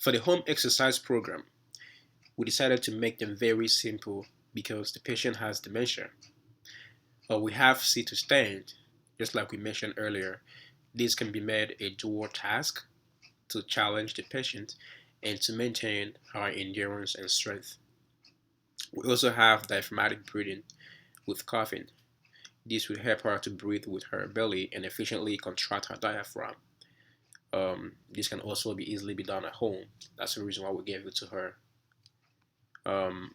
For the home exercise program, we decided to make them very simple because the patient has dementia. We have sit to stand, just like we mentioned earlier. This can be made a dual task to challenge the patient and to maintain her endurance and strength. We also have diaphragmatic breathing with coughing. This will help her to breathe with her belly and efficiently contract her diaphragm. This can also be easily be done at home. That's the reason why we gave it to her. Um,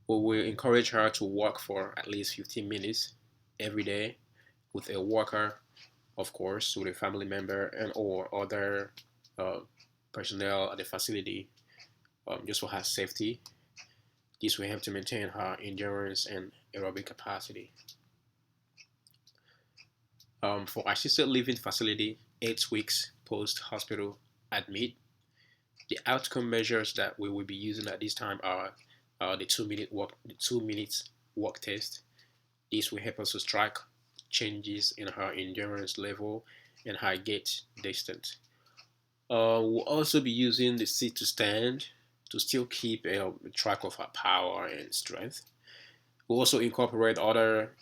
we will encourage her to walk for at least 15 minutes every day with a walker, of course, with a family member and or other uh, personnel at the facility, just for her safety. This will help to maintain her endurance and aerobic capacity. For assisted living facility, 8 weeks post hospital admit, the outcome measures that we will be using at this time are the 2 minutes walk test. This will help us to track changes in her endurance level and her gait distance. We'll also be using the sit to stand to still keep track of her power and strength. We'll also incorporate other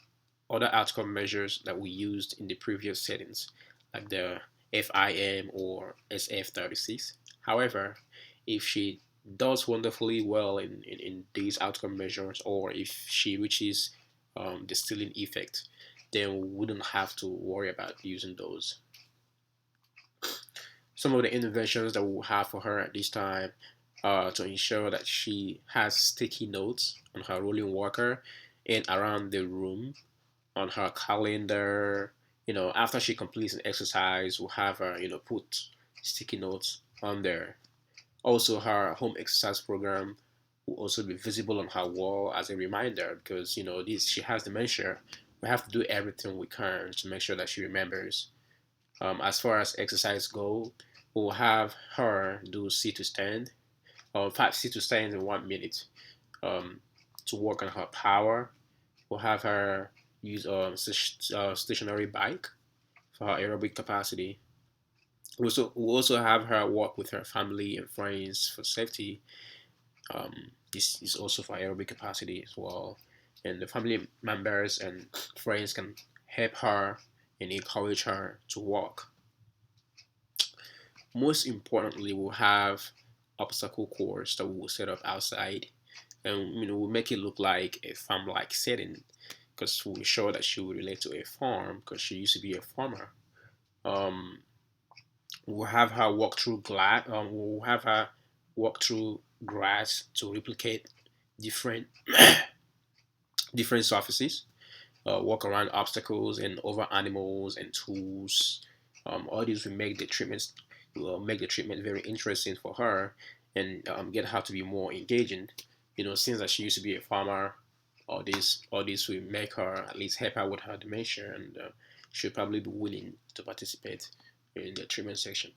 outcome measures that we used in the previous settings, like the FIM or SF36. However, if she does wonderfully well in these outcome measures, or if she reaches the ceiling effect, then we wouldn't have to worry about using those. Some of the interventions that we'll have for her at this time to ensure that she has sticky notes on her rolling walker and around the room on her calendar. After she completes an exercise, we'll have her, put sticky notes on there. Also, her home exercise program will also be visible on her wall as a reminder because this she has dementia. We have to do everything we can to make sure that she remembers. As far as exercise go, we'll have her do sit to stand, 5 sit to stands in 1 minute, um, to work on her power. We'll have her use a stationary bike for her aerobic capacity. We'll also have her walk with her family and friends for safety. This is also for aerobic capacity as well. And the family members and friends can help her and encourage her to walk. Most importantly, we'll have obstacle course that we will set up outside, and we'll make it look like a farm-like setting because we'll show that she will relate to a farm because she used to be a farmer. Um, we'll have her walk through glass. We'll have her walk through grass to replicate different different surfaces. Walk around obstacles and over animals and tools. All these will make the treatment very interesting for her and get her to be more engaging. Since that she used to be a farmer, all this will make her at least help her with her dementia, and she'll probably be willing to participate in the treatment section.